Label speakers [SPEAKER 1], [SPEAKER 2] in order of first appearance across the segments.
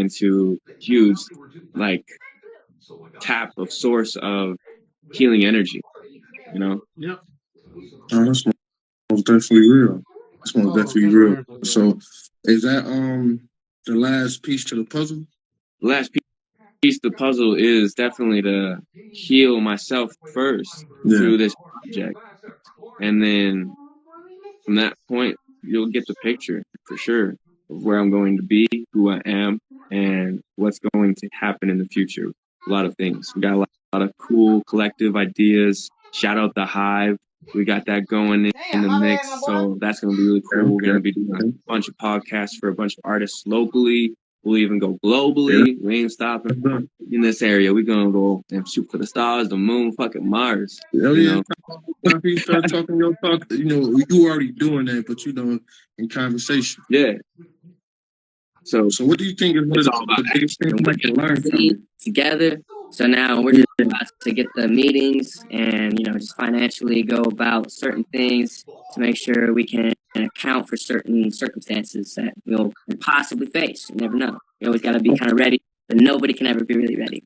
[SPEAKER 1] into huge, like, tap of source of healing energy, you know?
[SPEAKER 2] Yep.
[SPEAKER 3] That's most definitely real. That's most definitely real. So, is that the last piece to the puzzle?
[SPEAKER 1] The last piece of the puzzle is definitely to heal myself first through this project. And then from that point, you'll get the picture for sure of where I'm going to be, who I am, and what's going to happen in the future. A lot of things. We got a lot of cool collective ideas. Shout out the Hive. We got that going in the mix. So that's going to be really cool. We're going to be doing a bunch of podcasts for a bunch of artists locally. We'll even go globally. We ain't stopping in this area. We're going to go and shoot for the stars, the moon, fucking Mars. You know?
[SPEAKER 3] After you start talking your talk, you already doing that, but in conversation.
[SPEAKER 1] Yeah. So
[SPEAKER 3] what do you think is one of the biggest things we can learn from it?
[SPEAKER 4] Together? So now we're just about to get the meetings and, just financially go about certain things to make sure we can account for certain circumstances that we'll possibly face. You never know. You always got to be kind of ready, but nobody can ever be really ready.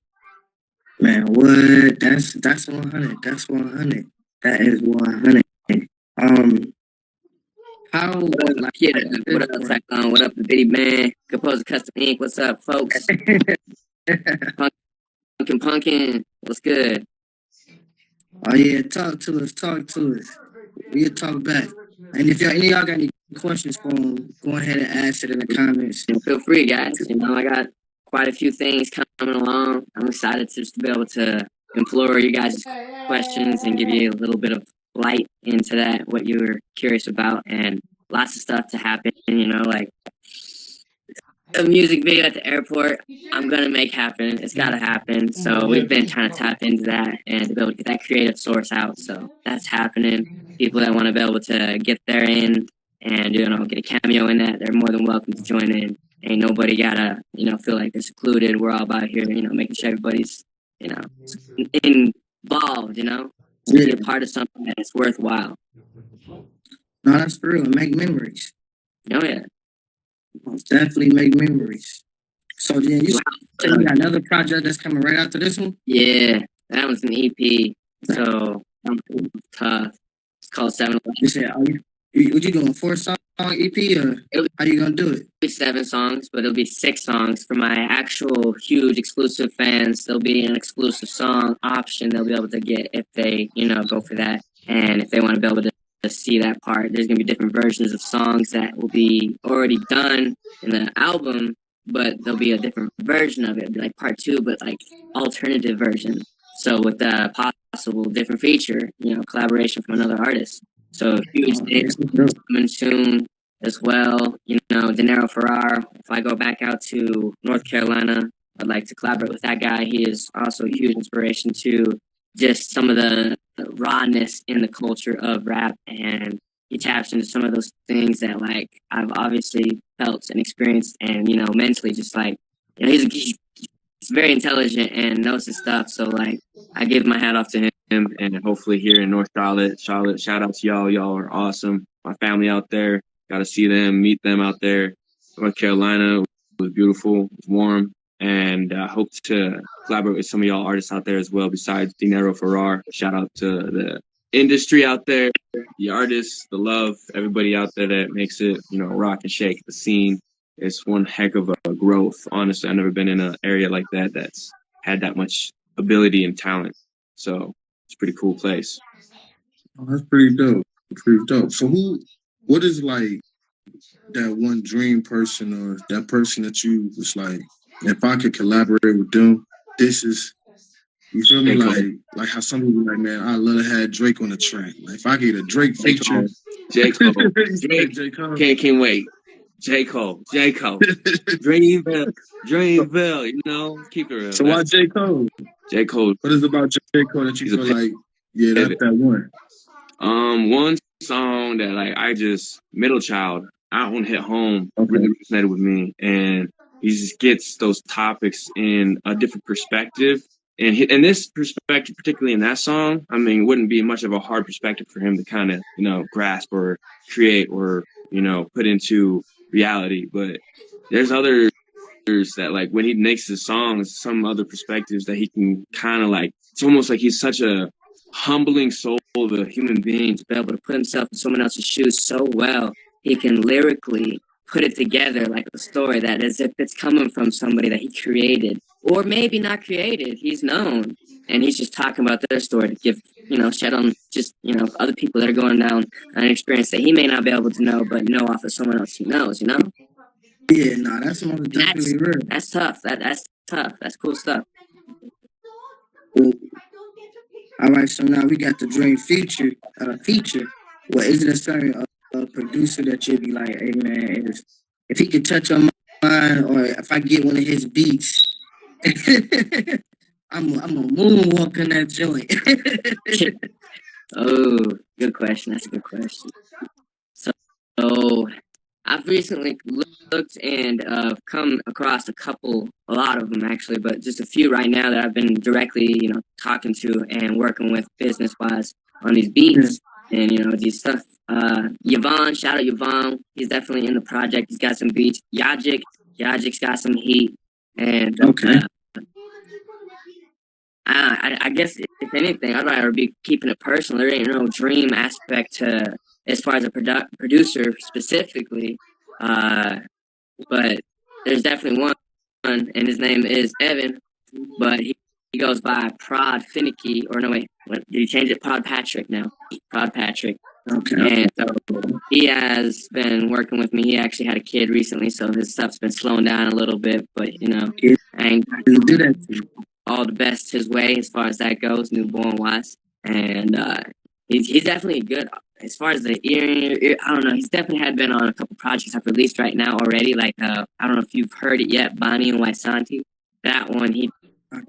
[SPEAKER 5] Man, what? That's 100. That's 100. That is 100. How?
[SPEAKER 4] What up, Cyclone? What up, the Bitty Man? Composer Custom Inc. What's up, folks? Punkin. What's good?
[SPEAKER 5] Oh yeah, talk to us. We'll talk back. And if any of y'all got any questions for him, go ahead and ask it in the comments.
[SPEAKER 4] And feel free, guys. I got quite a few things coming along. I'm excited to be able to implore you guys' questions and give you a little bit of light into that, what you were curious about, and lots of stuff to happen, like a music video at the airport. I'm gonna make happen. It's gotta happen. So we've been trying to tap into that and to be able to get that creative source out. So that's happening. People that want to be able to get there in and get a cameo in that, they're more than welcome to join in. Ain't nobody gotta feel like they're secluded. We're all about here, making sure everybody's involved. Be a part of something that's worthwhile.
[SPEAKER 5] No, that's real. Make memories.
[SPEAKER 4] Oh yeah.
[SPEAKER 5] Most definitely make memories. So then you got another project that's coming right after this one?
[SPEAKER 4] Yeah, that one's an EP. So tough. It's called 7.
[SPEAKER 5] You said, would you doing a 4-song EP or how you gonna do it?
[SPEAKER 4] It'll be 7 songs, but it'll be 6 songs for my actual huge exclusive fans. There'll be an exclusive song option they'll be able to get if they, go for that. And if they want to be able to see that part, there's going to be different versions of songs that will be already done in the album, but there'll be a different version of it. It'll be like part 2, but like alternative version. So with a possible different feature, collaboration from another artist. So huge things coming soon as well. Dinero Ferrar. If I go back out to North Carolina, I'd like to collaborate with that guy. He is also a huge inspiration to just some of the rawness in the culture of rap, and he taps into some of those things that I've obviously felt and experienced, and mentally just he's very intelligent and knows his stuff. So I give my hat off to him, and hopefully here in North Charlotte, shout out to y'all. Y'all are awesome. My family out there, got to see them, meet them out there. North Carolina was beautiful, it was warm. And I hope to collaborate with some of y'all artists out there as well, besides Dinero Ferrar. Shout out to the industry out there, the artists, the love, everybody out there that makes it, rock and shake the scene. It's one heck of a growth. Honestly, I've never been in an area like that that's had that much ability and talent. So it's a pretty cool place.
[SPEAKER 3] Oh, that's pretty dope. Pretty dope. So what is that one dream person or that person that you was like, if I could collaborate with them, this is, you feel me? Like how some people like, man, I love to have Drake on the track. Like if I get a Drake feature.
[SPEAKER 1] J. Cole. Drake. Can't wait. J. Cole. Dreamville, keep it real.
[SPEAKER 3] So why J. Cole?
[SPEAKER 1] J. Cole.
[SPEAKER 3] What is it about J. Cole that you feel like, yeah, that's that one?
[SPEAKER 1] One song that middle child, I don't hit home, really resonated with me, and he just gets those topics in a different perspective. And this perspective, particularly in that song, wouldn't be much of a hard perspective for him to kind of, grasp or create or, put into reality. But there's other that like when he makes his songs, some other perspectives that he can kind of like, it's almost like he's such a humbling soul of a human being to be able to put himself in someone else's shoes so well. He can lyrically put it together like a story that as if it's coming from somebody that he created, or maybe not created, he's known, and he's just talking about their story to give, shed on just, other people that are going down an experience that he may not be able to know, but know off of someone else he knows,
[SPEAKER 5] Yeah, no, that's most definitely real.
[SPEAKER 1] That's tough. That's tough. That's cool stuff.
[SPEAKER 5] All right, so now we got the dream feature. Well, is it a certain producer that you'll be like, hey man, if he could touch on mine, or if I get one of his beats, I'm a moonwalk in that joint.
[SPEAKER 4] Oh, good question. That's a good question. So I've recently looked and come across a lot of them actually, but just a few right now that I've been directly, talking to and working with business-wise on these beats and, these stuff. Yvonne, shout out Yvonne. He's definitely in the project. He's got some beats. Yajik's got some heat. And
[SPEAKER 5] okay.
[SPEAKER 4] I guess if anything, I'd rather be keeping it personal. There ain't no dream aspect to as far as a producer specifically, but there's definitely one, and his name is Evan, but he goes by Prod Finicky, or no wait, did he change it? Prod Patrick now. Prod Patrick.
[SPEAKER 5] Okay.
[SPEAKER 4] And so he has been working with me. He actually had a kid recently, so his stuff's been slowing down a little bit, but I ain't
[SPEAKER 5] do that.
[SPEAKER 4] All the best his way as far as that goes, newborn wise, and he's definitely good as far as the ear. I don't know. He's definitely had been on a couple projects I've released right now already. Like I don't know if you've heard it yet, Bonnie and Waisanti. That one he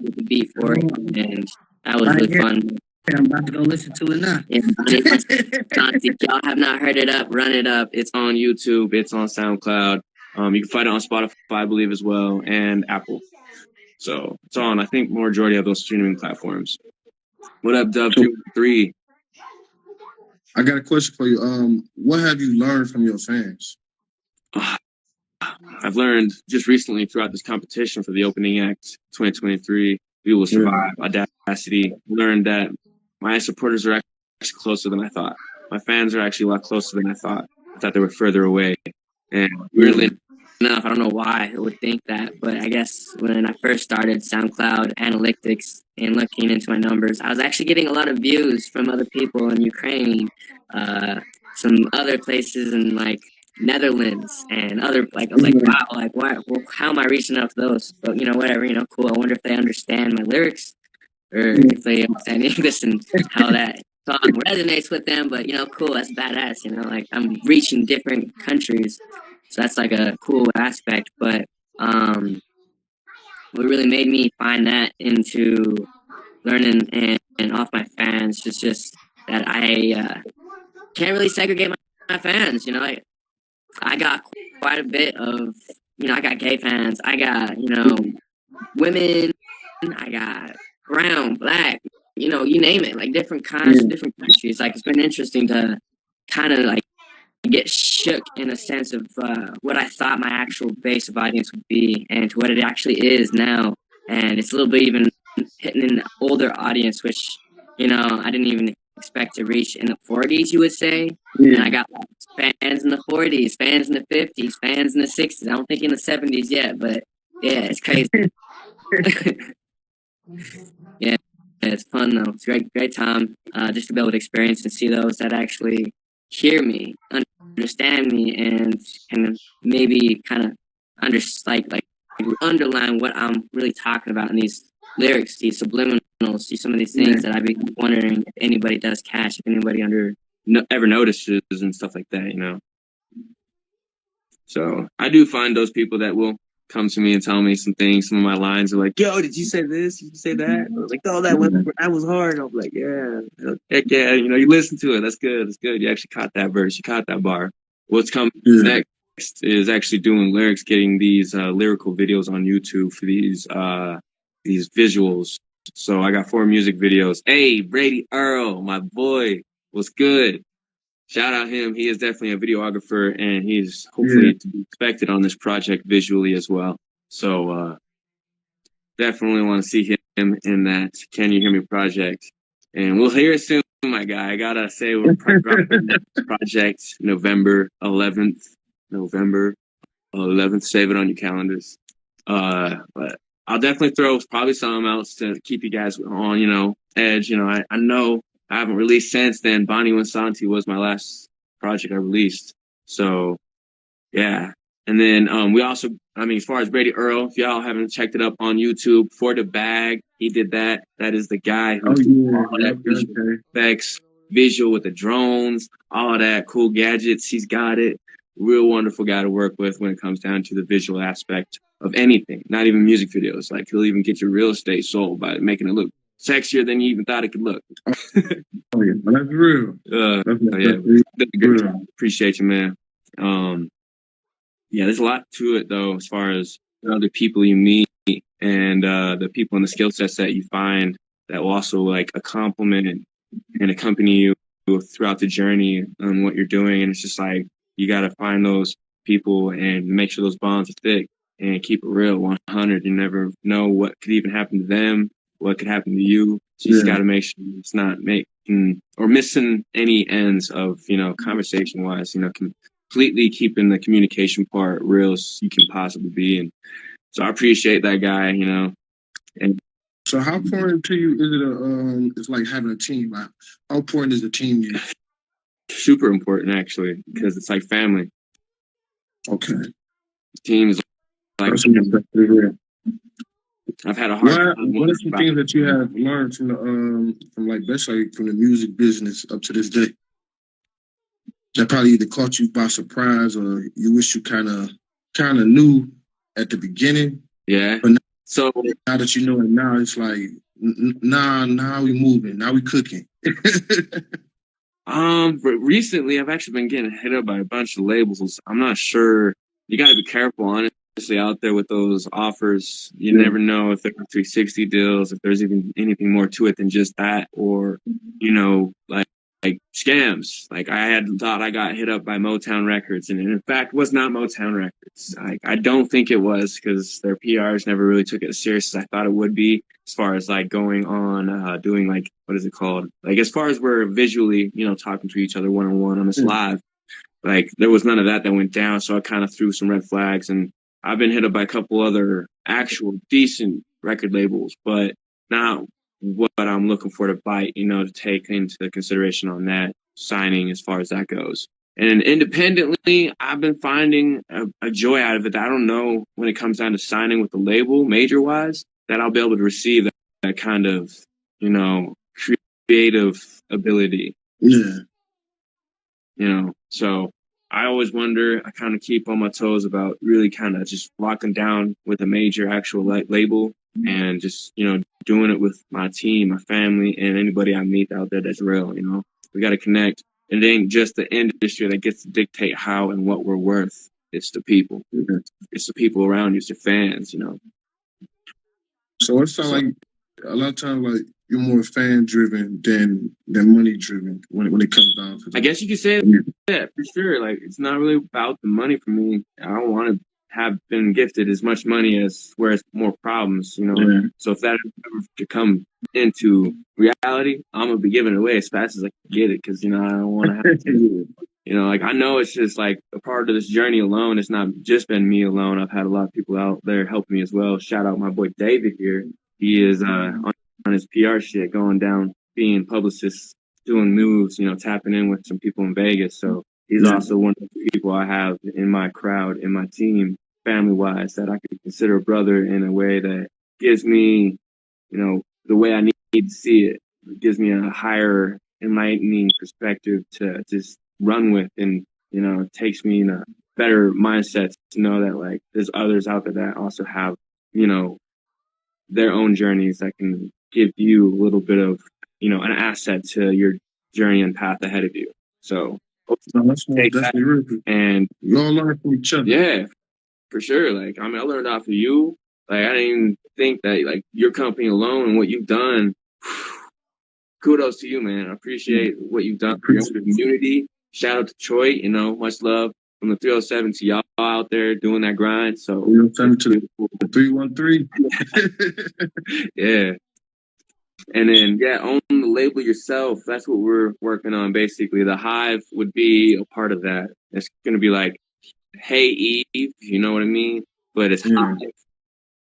[SPEAKER 4] did the beat for it, and that was really fun.
[SPEAKER 5] I'm about to go listen to it now.
[SPEAKER 1] If y'all have not heard it up, run it up. It's on YouTube. It's on SoundCloud. You can find it on Spotify, I believe, as well, and Apple. So it's on, I think, majority of those streaming platforms. What up, Dub 3?
[SPEAKER 3] I got a question for you. What have you learned from your fans?
[SPEAKER 1] I've learned just recently throughout this competition for the opening act 2023, We Will Survive, Audacity, learned that my supporters are actually closer than I thought. My fans are actually a lot closer than I thought. I thought they were further away. And weirdly enough, I don't know why I would think that, but I guess when I first started SoundCloud analytics and looking into my numbers, I was actually getting a lot of views from other people in Ukraine, some other places in like Netherlands and other, like, I was like, wow, like, why, well, how am I reaching out to those? But, whatever, cool. I wonder if they understand my lyrics or if they understand English and how that song resonates with them. But, cool, that's badass, like I'm reaching different countries. So that's like a cool aspect. But what really made me find that into learning and off my fans is just that I can't really segregate my fans. I got quite a bit of, I got gay fans. I got, women. I got brown, black, you name it, like different kinds, different countries. Like, it's been interesting to kind of like get shook in a sense of what I thought my actual base of audience would be and to what it actually is now. And it's a little bit even hitting an older audience, which, I didn't even expect to reach in the 40s, you would say. And I got fans in the 40s, fans in the 50s, fans in the 60s. I don't think in the 70s yet, but yeah, it's crazy. Yeah, it's fun though. It's a great time just to be able to experience and see those that actually hear me, understand me, and can maybe kind of underline what I'm really talking about in these lyrics, these subliminals, see some of these things that I'd be wondering if anybody does catch, if anybody ever notices and stuff like that, So I do find those people that will come to me and tell me some things. Some of my lines are like, "Yo, did you say this? Did you say that?" I was like, "Oh, that was hard." I was like, "Yeah, heck yeah." You listen to it. That's good. That's good. You actually caught that verse. You caught that bar. What's coming next is actually doing lyrics, getting these lyrical videos on YouTube for these visuals. So I got 4 music videos. Hey, Brady Earl, my boy, what's good? Shout out him. He is definitely a videographer, and he's hopefully to be expected on this project visually as well. So definitely want to see him in that Can You Hear Me project. And we'll hear it soon, my guy. I gotta say, we're dropping that project November 11th. November 11th. Save it on your calendars. But I'll definitely throw probably something else to keep you guys on, edge. I know I haven't released since then. Bonnie Winsanti was my last project I released. So yeah. And then we also, as far as Brady Earl, if y'all haven't checked it up on YouTube, For the Bag, he did that. That is the guy who did all that visual effects, visual with the drones, all of that cool gadgets. He's got it. Real wonderful guy to work with when it comes down to the visual aspect of anything, not even music videos. Like he'll even get your real estate sold by making it look sexier than you even thought it could look.
[SPEAKER 3] Oh yeah, that's real.
[SPEAKER 1] That's real. Appreciate you, man. Yeah, there's a lot to it though, as far as the people you meet and the people and the skill sets that you find that will also like a compliment and accompany you throughout the journey on what you're doing. And it's just like you got to find those people and make sure those bonds are thick and keep it real, 100. You never know what could even happen to them, what could happen to you. So you just got to make sure it's not making or missing any ends of conversation wise. Completely keeping the communication part real as you can possibly be. And so I appreciate that guy, And
[SPEAKER 3] so how important to you is it it's like having a team? Like, how important is the team to you?
[SPEAKER 1] Super important actually, because it's like family.
[SPEAKER 3] Okay.
[SPEAKER 1] Teams like I've had a hard time.
[SPEAKER 3] What are some things that you have learned from like basically from the music business up to this day? That probably either caught you by surprise or you wish you kind of knew at the beginning.
[SPEAKER 1] Yeah.
[SPEAKER 3] But
[SPEAKER 1] so
[SPEAKER 3] now that you know it now, it's like, now we moving, now we cooking.
[SPEAKER 1] But recently I've actually been getting hit up by a bunch of labels. I'm not sure. You got to be careful, honestly, out there with those offers. You never know if they're 360 deals, if there's even anything more to it than just that, or like scams. Like I had thought I got hit up by Motown Records, and in fact was not Motown Records. I don't think it was because their PRs never really took it as serious as I thought it would be. As far as like going on, doing like what is it called? Like as far as we're visually, talking to each other one on one on this live, like there was none of that went down. So I kind of threw some red flags, and I've been hit up by a couple other actual decent record labels, but not what I'm looking for to bite, to take into consideration on that signing as far as that goes. And independently, I've been finding a joy out of it that I don't know when it comes down to signing with the label, major wise, that I'll be able to receive that kind of, creative ability.
[SPEAKER 3] Yeah.
[SPEAKER 1] So I always wonder, I kind of keep on my toes about really kind of just locking down with a major actual label and just, doing it with my team, my family, and anybody I meet out there that's real, we got to connect. And it ain't just the industry that gets to dictate how and what we're worth. It's the people. Mm-hmm. It's the people around you. It's your fans,
[SPEAKER 3] So it sounds like a lot of times, like you're more fan driven than money driven when it comes down to that.
[SPEAKER 1] I guess you could say that for sure. Like it's not really about the money for me. I don't want to have been gifted as much money as where it's more problems,
[SPEAKER 3] Yeah.
[SPEAKER 1] So if that ever to come into reality, I'm gonna be giving it away as fast as I can get it because I don't want to have to. Like I know it's just like a part of this journey alone. It's not just been me alone. I've had a lot of people out there helping me as well. Shout out my boy David here. He is on his PR shit, going down, being publicist, doing moves, tapping in with some people in Vegas. So he's also one of the people I have in my crowd, in my team, family-wise, that I could consider a brother in a way that gives me, the way I need to see it. It gives me a higher, enlightening perspective to just run with, and it takes me in a better mindset to know that like there's others out there that also have their own journeys that can give you a little bit of an asset to your journey and path ahead of you. So
[SPEAKER 3] that's definitely real. And you all learn from each other.
[SPEAKER 1] Yeah, for sure. Like I learned off of you. Like I didn't even think that like your company alone and what you've done. Kudos to you, man. I appreciate what you've done for your community. Shout out to Troy, much love. from the 307 to y'all out there doing that grind. So
[SPEAKER 3] 307 to the 313.
[SPEAKER 1] Yeah. And then, yeah, own the label yourself. That's what we're working on, basically. The Hive would be a part of that. It's going to be like, hey, Eve, you know what I mean? But it's Hive.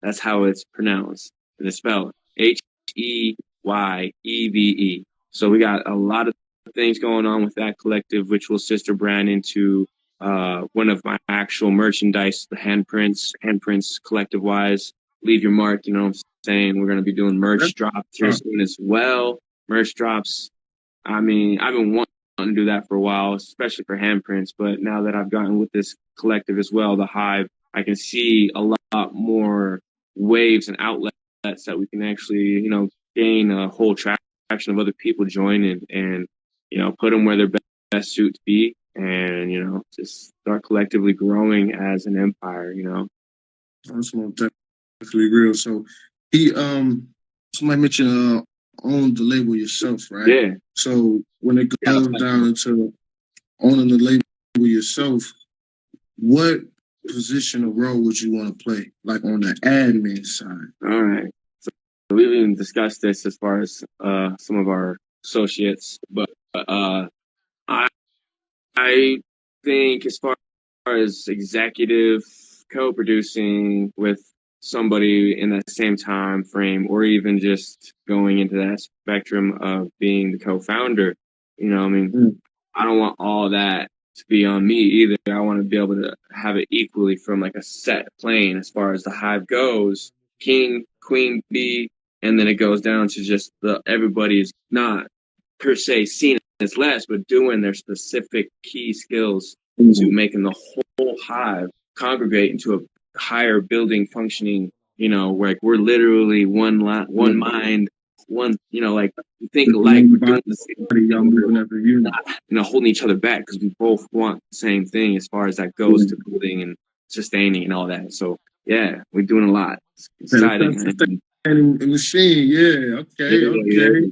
[SPEAKER 1] That's how it's pronounced. And it's spelled HEYEVE. So we got a lot of things going on with that collective, which will sister brand into one of my actual merchandise, the handprints collective wise. Leave your mark, you know what I'm saying? We're going to be doing merch drops here soon as well. Merch drops. I mean, I've been wanting to do that for a while, especially for handprints. But now that I've gotten with this collective as well, the Hive, I can see a lot more waves and outlets that we can actually, you know, gain a whole traction of other people joining and, you know, put them where their best suit to be and, you know, just start collectively growing as an empire, you know.
[SPEAKER 3] That's most definitely real. So he somebody mentioned own the label yourself, right?
[SPEAKER 1] Yeah.
[SPEAKER 3] So when it goes down into owning the label yourself, what position or role would you want to play, like on the admin side?
[SPEAKER 1] All right. So we've even discussed this as far as some of our associates, but I think as far as executive co-producing with somebody in that same time frame, or even just going into that spectrum of being the co-founder, you know, I mean, I don't want all that to be on me either. I want to be able to have it equally from like a set plane as far as the Hive goes, king, queen bee, and then it goes down to just everybody's not per se seen as less, but doing their specific key skills to making the whole Hive congregate into a higher building functioning, you know, where like we're literally one mind, one, you know, like think alike, we're doing the same thing, you know, holding each other back because we both want the same thing as far as that goes to building and sustaining and all that. So yeah, we're doing a lot. It's exciting.
[SPEAKER 3] And machine, yeah, okay.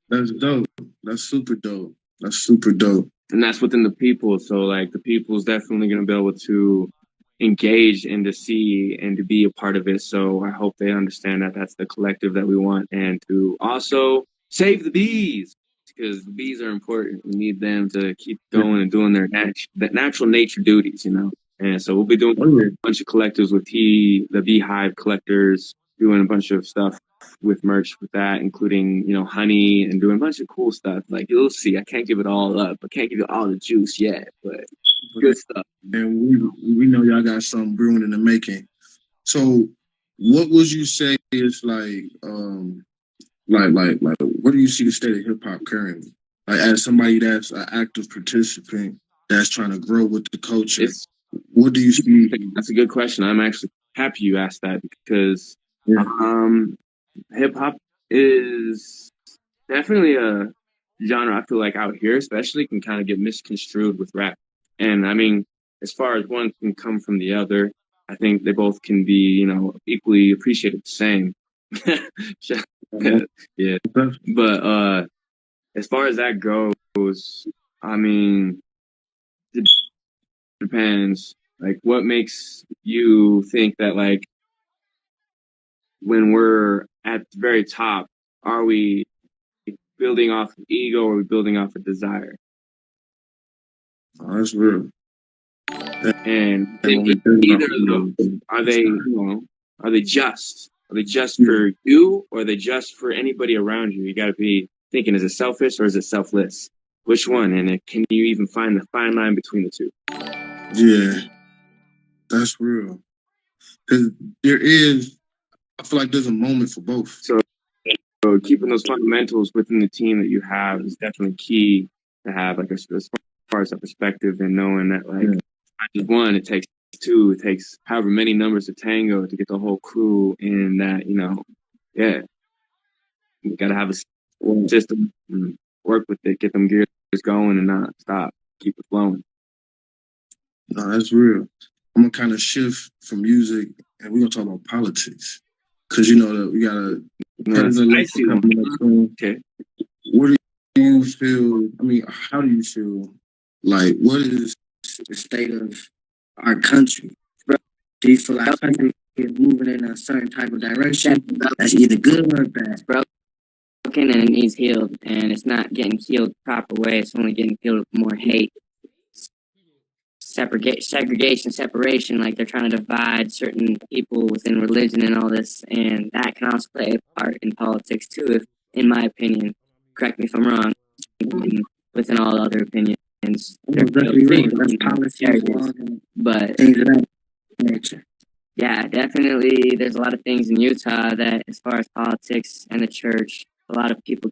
[SPEAKER 3] That's dope. That's super dope. That's super dope.
[SPEAKER 1] And that's within the people. So like the people is definitely going to be able to engage and to see and to be a part of it. So I hope they understand that that's the collective that we want, and to also save the bees, because the bees are important. We need them to keep going and doing their natural nature duties, you know. And so we'll be doing a bunch of collectives with the beehive collectors, doing a bunch of stuff with merch with that, including, you know, honey, and doing a bunch of cool stuff. Like you'll see, I can't give it all up. I can't give you all the juice yet, but good stuff.
[SPEAKER 3] And we know y'all got something brewing in the making. So what would you say is like what do you see the state of hip hop currently? Like as somebody that's an active participant that's trying to grow with the culture, what do you see?
[SPEAKER 1] That's a good question. I'm actually happy you asked that, because hip hop is definitely a genre I feel like out here especially can kind of get misconstrued with rap. And I mean, as far as one can come from the other, I think they both can be, you know, equally appreciated the same. Yeah. But as far as that goes, I mean, it depends. Like what makes you think that, like, when we're at the very top, are we building off of ego or are we building off of desire?
[SPEAKER 3] Oh, that's real.
[SPEAKER 1] And either of those, are they, you know, are they just? Are they just for you, or are they just for anybody around you? You got to be thinking, is it selfish or is it selfless? Which one? And can you even find the fine line between the two?
[SPEAKER 3] Yeah, that's real. Because I feel like there's a moment for both.
[SPEAKER 1] So keeping those fundamentals within the team that you have is definitely key to have, like, as far as that perspective, and knowing that, like, not just one, it takes two, it takes however many numbers to tango to get the whole crew in that, you know, yeah. You got to have a system and work with it, get them gears going and not stop, keep it flowing.
[SPEAKER 3] No, that's real. I'm going to kind of shift from music and we're going to talk about politics. Because, you know, we got a president election coming up soon.
[SPEAKER 1] Okay.
[SPEAKER 3] What do you feel? I mean, how do you feel? Like, what is
[SPEAKER 5] the state of our country? Do you feel like our country is moving in a certain type of direction that's either good or bad?
[SPEAKER 4] It's broken and it needs healed, and it's not getting healed the proper way. It's only getting healed with more hate, segregation, separation. Like they're trying to divide certain people within religion and all this, and that can also play a part in politics too. If, in my opinion, correct me if I'm wrong, within all other opinions,
[SPEAKER 5] That's policies,
[SPEAKER 4] but
[SPEAKER 5] things of that nature.
[SPEAKER 4] yeah, definitely. There's a lot of things in Utah that, as far as politics and the church, a lot of people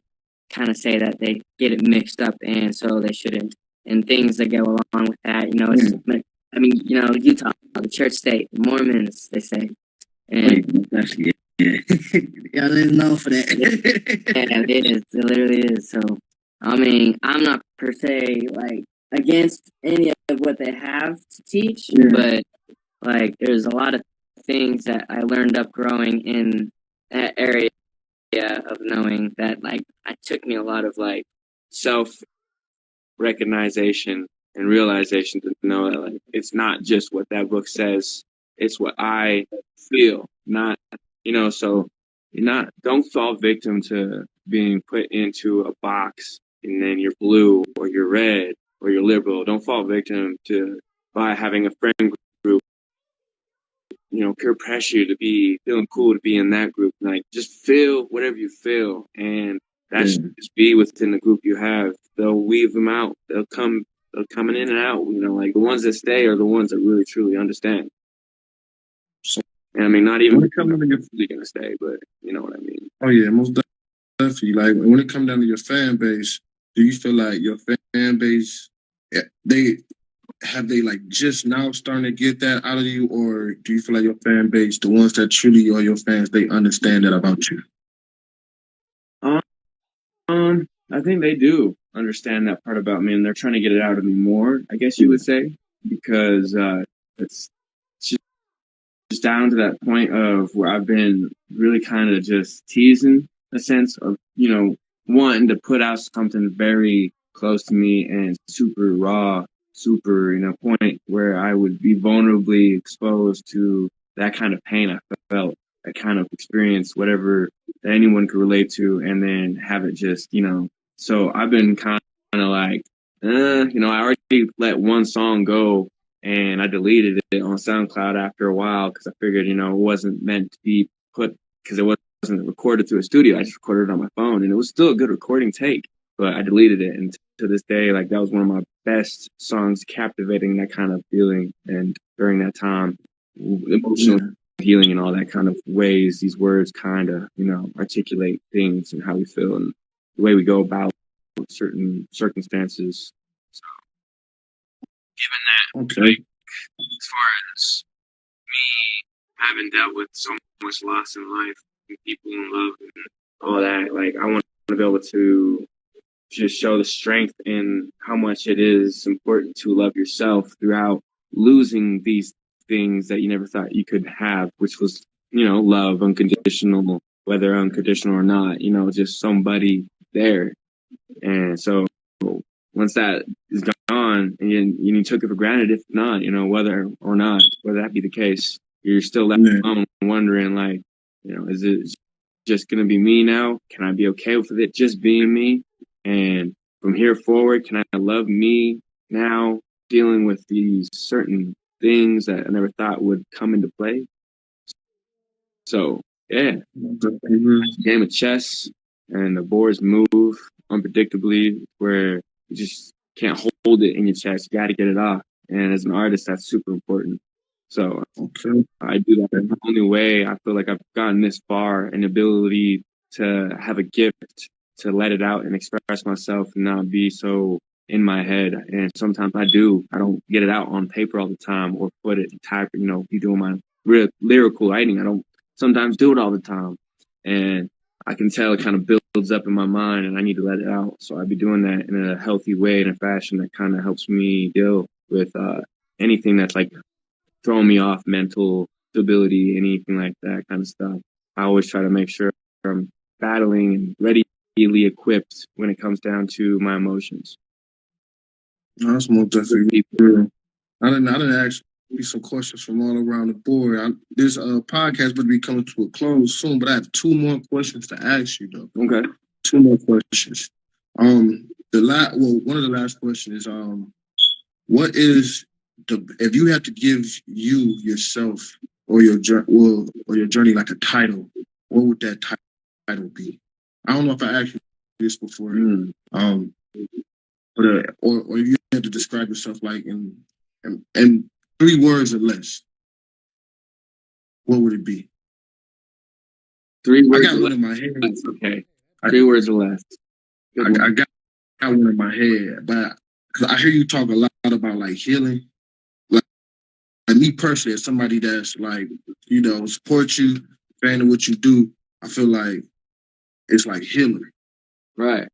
[SPEAKER 4] kind of say that they get it mixed up, and so they shouldn't. And things that go along with that, you know, it's, I mean, you know, Utah, the church state, the Mormons, they say. And
[SPEAKER 5] Actually, yeah, yeah, they're known for that.
[SPEAKER 4] yeah, it is. It literally is. So, I mean, I'm not per se like against any of what they have to teach, but like, there's a lot of things that I learned up growing in that area of knowing that, like, it took me a lot of like
[SPEAKER 1] self recognition and realization to know that like it's not just what that book says, it's what I feel, not, you know, so you're not, don't fall victim to being put into a box and then you're blue or you're red or you're liberal. Don't fall victim to by having a friend group, you know, peer pressure to be feeling cool to be in that group. Like just feel whatever you feel, and that should just be within the group you have. They'll weave them out. They'll coming in and out. You know, like the ones that stay are the ones that really truly understand. So, and I mean, not even really gonna stay, but you know what I mean.
[SPEAKER 3] Oh yeah, most definitely. Like when it comes down to your fan base, do you feel like your fan base, they like just now starting to get that out of you, or do you feel like your fan base, the ones that truly are your fans, they understand that about you?
[SPEAKER 1] I think they do understand that part about me, and they're trying to get it out of me more, I guess you would say, because it's just down to that point of where I've been really kind of just teasing a sense of, you know, wanting to put out something very close to me and super raw, super, you know, point where I would be vulnerably exposed to that kind of pain I felt, that kind of experience, whatever that anyone could relate to, and then have it just, you know. So I've been kind of like, you know, I already let one song go and I deleted it on SoundCloud after a while because I figured, you know, it wasn't meant to be put because it wasn't recorded through a studio. I just recorded it on my phone, and it was still a good recording take, but I deleted it. And to this day, like that was one of my best songs, captivating that kind of feeling. And during that time, emotional healing and all that kind of ways, these words kind of, you know, articulate things and how we feel and the way we go about certain circumstances. So, given that, like, as far as me having dealt with so much loss in life and people in love and all that, like I want to be able to just show the strength in how much it is important to love yourself throughout losing these things that you never thought you could have, which was, you know, love, unconditional, whether unconditional or not, you know, just somebody there. And so once that is gone and you took it for granted, if not, you know, whether or not, whether that be the case, you're still left alone wondering, like, you know, is it just going to be me now? Can I be okay with it just being me? And from here forward, can I love me now, dealing with these certain things that I never thought would come into play? So, yeah, game of chess, and the boards move unpredictably where you just can't hold it in your chest. You got to get it off. And as an artist, that's super important. So I do that. The only way I feel like I've gotten this far, an ability to have a gift to let it out and express myself and not be so in my head. And sometimes I don't get it out on paper all the time or put it, type, you know, be doing my real lyrical writing. I don't sometimes do it all the time. And I can tell it kind of builds up in my mind and I need to let it out. So I'd be doing that in a healthy way, in a fashion that kind of helps me deal with anything that's like throwing me off, mental stability, anything like that kind of stuff. I always try to make sure I'm battling and readily equipped when it comes down to my emotions.
[SPEAKER 3] That's more definitely true. I didn't ask you some questions from all around the board. This podcast would be coming to a close soon, but I have two more questions to ask you though.
[SPEAKER 1] Okay.
[SPEAKER 3] Two more questions. One of the last questions is what is if you had to give you yourself or your journey like a title, what would that title be? I don't know if I asked you this before. But or if you had to describe yourself like in 3 words or less, what would it be?
[SPEAKER 1] 3
[SPEAKER 3] I
[SPEAKER 1] words
[SPEAKER 3] got
[SPEAKER 1] or
[SPEAKER 3] one
[SPEAKER 1] less.
[SPEAKER 3] in my head.
[SPEAKER 1] That's okay. 3 words or less.
[SPEAKER 3] I got one in my head, but cause I hear you talk a lot about like healing. Like me personally, as somebody that's like, support you, fan of what you do, I feel like it's like healer.
[SPEAKER 1] Right.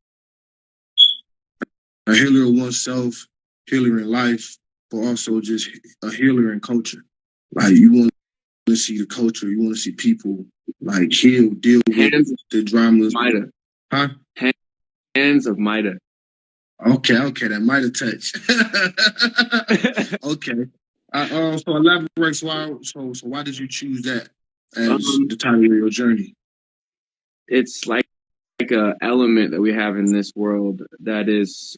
[SPEAKER 3] A healer of oneself, healer in life, but also just a healer in culture. Like you want to see the culture, you want to see people like heal, deal with the dramas.
[SPEAKER 1] Mida.
[SPEAKER 3] Huh?
[SPEAKER 1] Hands of Mida.
[SPEAKER 3] Okay, that might have touched. Okay. So elaborate. So why did you choose that as the title of your journey?
[SPEAKER 1] It's like a element that we have in this world that is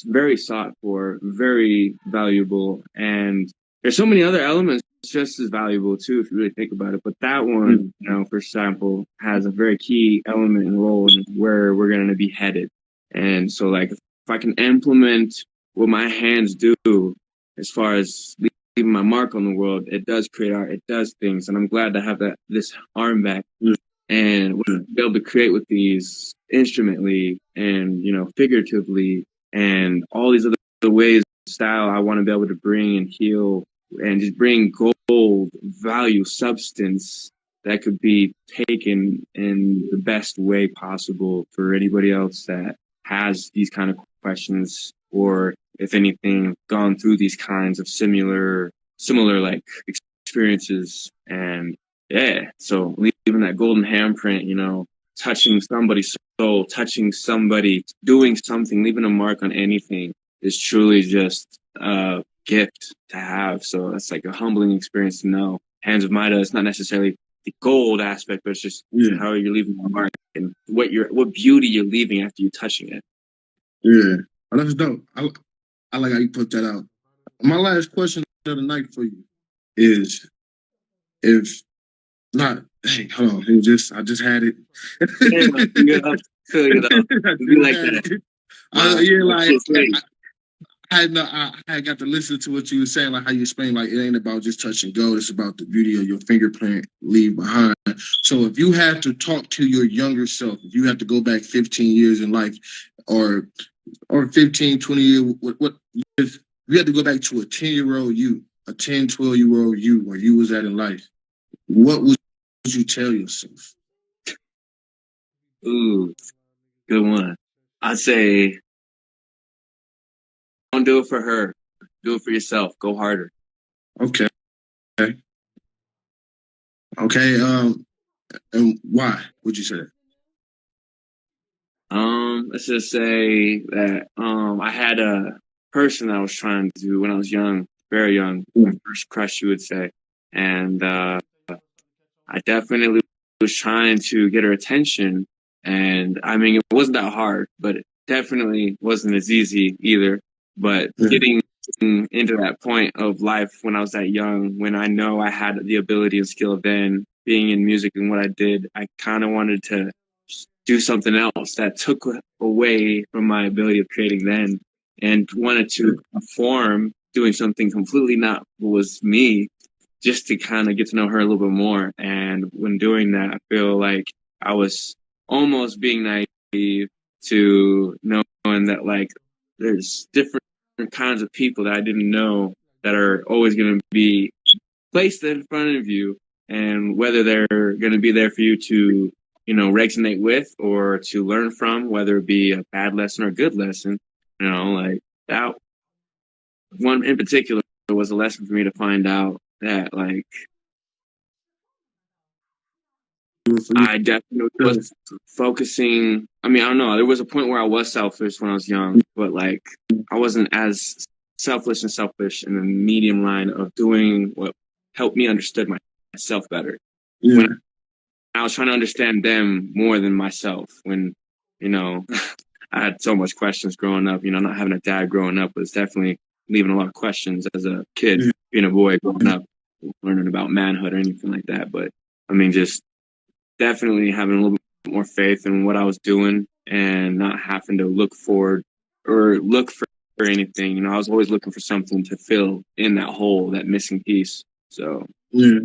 [SPEAKER 1] very sought for, very valuable, and there's so many other elements just as valuable too if you really think about it. But that one, for example, has a very key element and role in where we're going to be headed. And so, like, if I can implement what my hands do as far as leaving my mark on the world, it does create art, it does things, and I'm glad to have this arm back and be able to create with these instrumentally and figuratively and all these other ways style I want to be able to bring and heal and just bring gold value substance that could be taken in the best way possible for anybody else that has these kind of questions, or if anything gone through these kinds of similar like experiences. And yeah, so leaving that golden handprint, touching somebody's soul, touching somebody, doing something, leaving a mark on anything is truly just a gift to have. So that's like a humbling experience to know. Hands of Mida, it's not necessarily the gold aspect, but it's just how you're leaving a mark and what beauty you're leaving after you touching it.
[SPEAKER 3] Yeah, that's dope. I like how you put that out. My last question of the night for you is, if not, hey, hold on, I just had it.
[SPEAKER 1] Yeah, fill it up. Be like that.
[SPEAKER 3] I had got to listen to what you were saying, like how you explained, like it ain't about just touch and go, it's about the beauty of your fingerprint leave behind. So if you had to talk to your younger self, if you had to go back 15 years in life, or 15, 20 years, what if you had to go back to a 10-year-old you, a 10, 12-year-old you, where you was at in life, what would you tell yourself?
[SPEAKER 1] Ooh, good one. I'd say, don't do it for her. Do it for yourself. Go harder.
[SPEAKER 3] Okay. And why would you say that?
[SPEAKER 1] Let's just say that I had a person I was trying to when I was young, very young, my first crush, you would say, and I definitely was trying to get her attention, and I mean it wasn't that hard, but it definitely wasn't as easy either. But getting into that point of life when I was that young, when I know I had the ability and skill then, being in music and what I did, I kind of wanted to do something else that took away from my ability of creating then, and wanted to perform doing something completely not what was me, just to kind of get to know her a little bit more. And when doing that, I feel like I was almost being naive to knowing that like there's different kinds of people that I didn't know that are always going to be placed in front of you, and whether they're going to be there for you to resonate with or to learn from, whether it be a bad lesson or a good lesson, like that one in particular was a lesson for me to find out that like I definitely was focusing. I mean, I don't know. There was a point where I was selfish when I was young, but like I wasn't as selfless and selfish in the medium line of doing what helped me understood myself better.
[SPEAKER 3] Yeah.
[SPEAKER 1] When I was trying to understand them more than myself. When, you know, I had so much questions growing up. You know, not having a dad growing up was definitely leaving a lot of questions as a kid,
[SPEAKER 3] Yeah.
[SPEAKER 1] being a boy growing up, learning about manhood or anything like that. But I mean, just definitely having a little bit more faith in what I was doing and not having to look forward or look for anything. You know, I was always looking for something to fill in that hole, that missing piece. So
[SPEAKER 3] Yeah.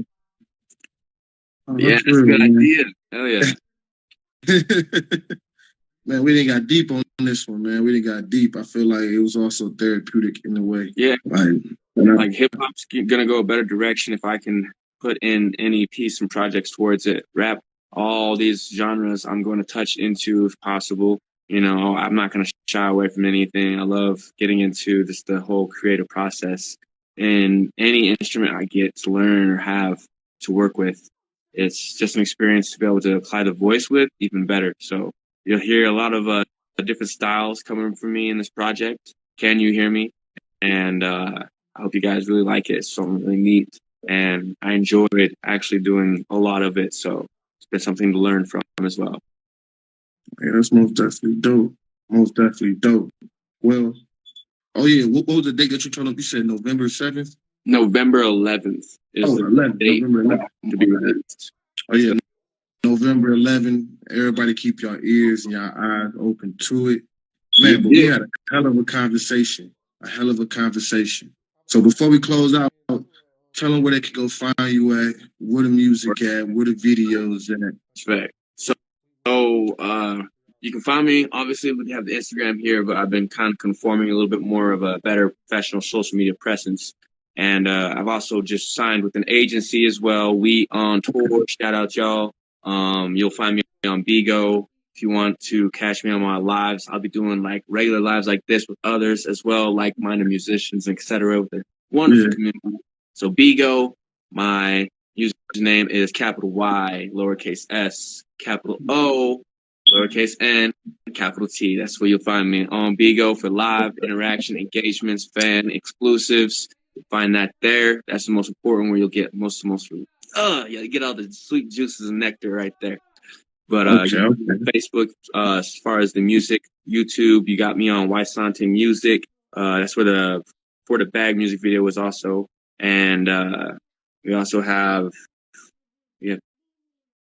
[SPEAKER 3] Oh,
[SPEAKER 1] yeah,
[SPEAKER 3] that's
[SPEAKER 1] that's a
[SPEAKER 3] real,
[SPEAKER 1] good
[SPEAKER 3] man.
[SPEAKER 1] idea. Hell yeah.
[SPEAKER 3] Man, we didn't got deep on this one, man. We didn't got deep. I feel like it was also therapeutic in a way.
[SPEAKER 1] Yeah.
[SPEAKER 3] Like, you know,
[SPEAKER 1] Like hip hop's gonna go a better direction if I can put in any piece and projects towards it. Rap, all these genres I'm going to touch into if possible. You know, I'm not going to shy away from anything. I love getting into this the whole creative process. And any instrument I get to learn or have to work with, it's just an experience to be able to apply the voice with even better. So you'll hear a lot of different styles coming from me in this project. Can you hear me? And I hope you guys really like it. It's something really neat. And I enjoyed actually doing a lot of it. So it's been something to learn from as well.
[SPEAKER 3] yeah, that's most definitely dope. Most definitely dope. Well, oh yeah, what was the date that you turned up? You said November 7th?
[SPEAKER 1] November 11th is the
[SPEAKER 3] 11th.
[SPEAKER 1] date
[SPEAKER 3] November 11th.
[SPEAKER 1] to be released.
[SPEAKER 3] Oh yeah, November 11th. Everybody keep your ears and your eyes open to it. Man, but we had a hell of a conversation. A hell of a conversation. So before we close out, tell them where they can go find you at, where the music at, where the videos at.
[SPEAKER 1] Respect. So you can find me. Obviously, we have the Instagram here, but I've been kind of conforming a little bit more of a better professional social media presence. And I've also just signed with an agency as well. We on tour. Shout out y'all. You'll find me on Bigo. If you want to catch me on my lives, I'll be doing like regular lives like this with others as well, like-minded musicians, etc. with a wonderful community. So Bigo, my username is capital Y, lowercase s, capital O, lowercase n, capital T. That's where you'll find me on Bigo for live interaction, engagements, fan exclusives. You'll find that there. That's the most important, where you'll get you get all the sweet juices and nectar right there. But Facebook, as far as the music, YouTube, you got me on Wysante Music. That's where the For the Bag music video was also. And we also have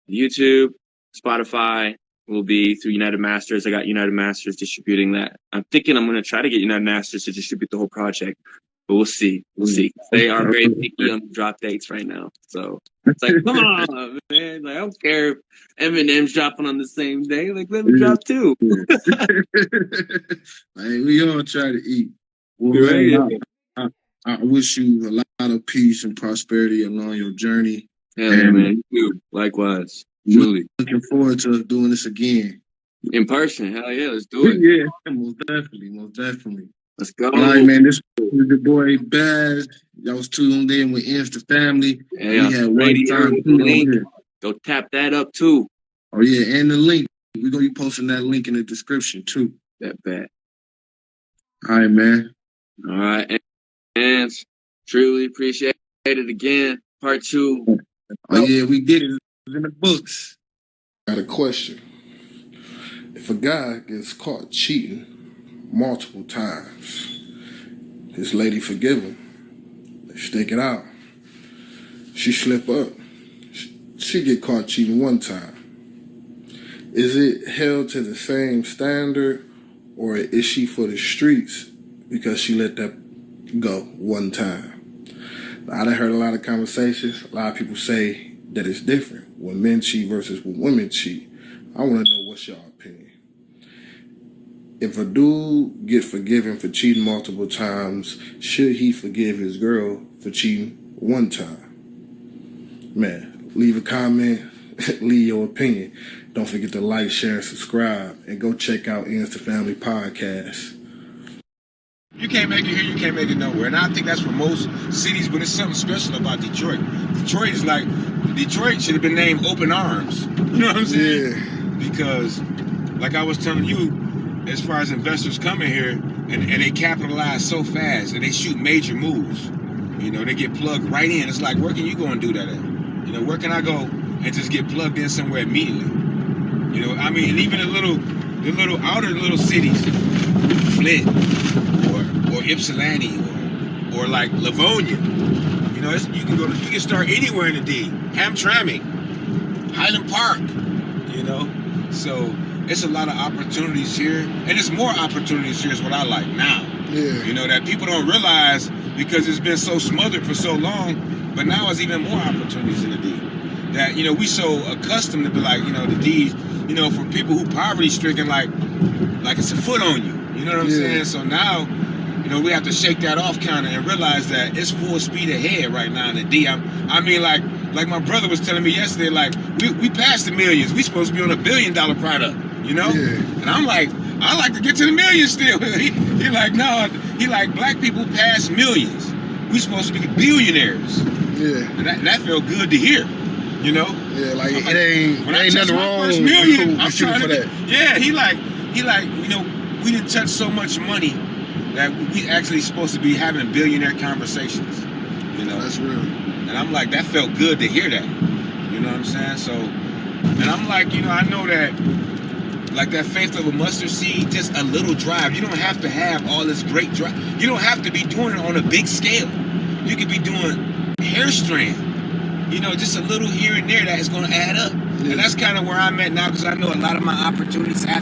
[SPEAKER 1] YouTube, Spotify will be through United Masters. I got United Masters distributing that. I'm thinking I'm going to try to get United Masters to distribute the whole project, but we'll see. We'll see. They are very picky on drop dates right now. So it's like, come on, man. Like, I don't care if Eminem's dropping on the same day. Like, let me drop too.
[SPEAKER 3] Hey, we all try to eat. Well, man, I wish you a lot of peace and prosperity along your journey.
[SPEAKER 1] Yeah, man. You too. Likewise. Truly.
[SPEAKER 3] Looking forward to doing this again.
[SPEAKER 1] In person. Hell yeah, let's do it.
[SPEAKER 3] Yeah, most definitely. Most definitely.
[SPEAKER 1] Let's go.
[SPEAKER 3] All right, man. This was your boy Baz. Y'all was tuned in with Ends the Family.
[SPEAKER 1] Yeah,
[SPEAKER 3] we had one time here.
[SPEAKER 1] Go tap that up too.
[SPEAKER 3] Oh yeah, and the link. We're gonna be posting that link in the description too.
[SPEAKER 1] That bad.
[SPEAKER 3] All right, man.
[SPEAKER 1] All right. And truly appreciate it again. Part 2.
[SPEAKER 3] Oh yeah, we did it. It was in the books.
[SPEAKER 2] Got a question. If a guy gets caught cheating multiple times, his lady forgive him. They stick it out. She slip up. She get caught cheating one time. Is it held to the same standard, or is she for the streets because she let that go one time? I done heard a lot of conversations. A lot of people say that it's different when men cheat versus when women cheat. I want to know what's your opinion. If a dude get forgiven for cheating multiple times, should he forgive his girl for cheating one time? Man, leave a comment, leave your opinion. Don't forget to like, share, and subscribe, and go check out Ends the Family Podcast.
[SPEAKER 6] You can't make it here, you can't make it nowhere. And I think that's for most cities, but it's something special about Detroit. Detroit should have been named Open Arms. You know what I'm saying?
[SPEAKER 2] Yeah.
[SPEAKER 6] Because, like I was telling you, as far as investors coming here, and they capitalize so fast, and they shoot major moves. You know, they get plugged right in. It's like, where can you go and do that at? You know, where can I go and just get plugged in somewhere immediately? You know, I mean, and even the little outer little cities, Flint or Ypsilanti or like Livonia. You know, you can start anywhere in the D. Hamtramck, Highland Park. You know, so it's a lot of opportunities here, and it's more opportunities here is what I like now.
[SPEAKER 2] Yeah.
[SPEAKER 6] You know, that people don't realize because it's been so smothered for so long, but now it's even more opportunities in the D. That, you know, we so accustomed to be like, you know, the D, you know, for people who poverty stricken, like it's a foot on you. You know what I'm saying? So now, you know, we have to shake that off kind of and realize that it's full speed ahead right now in the D. I mean, like my brother was telling me yesterday, like, we passed the millions. We supposed to be on $1 billion product, you know?
[SPEAKER 2] Yeah.
[SPEAKER 6] And I'm like, I like to get to the millions still. he like, no, he like, black people pass millions. We supposed to be billionaires.
[SPEAKER 2] Yeah.
[SPEAKER 6] And that felt good to hear, you know?
[SPEAKER 2] Yeah, like,
[SPEAKER 6] it
[SPEAKER 2] ain't nothing wrong
[SPEAKER 6] first million,
[SPEAKER 2] with shooting for that.
[SPEAKER 6] Yeah, he like, you know, we didn't touch so much money that we actually supposed to be having billionaire conversations, you know?
[SPEAKER 2] That's real.
[SPEAKER 6] And I'm like, that felt good to hear that. You know what I'm saying? So, and I'm like, you know, I know that, like that faith of a mustard seed, just a little drive. You don't have to have all this great drive. You don't have to be doing it on a big scale. You could be doing hair strand, you know, just a little here and there that is going to add up. Yeah. And that's kind of where I'm at now, because I know a lot of my opportunities have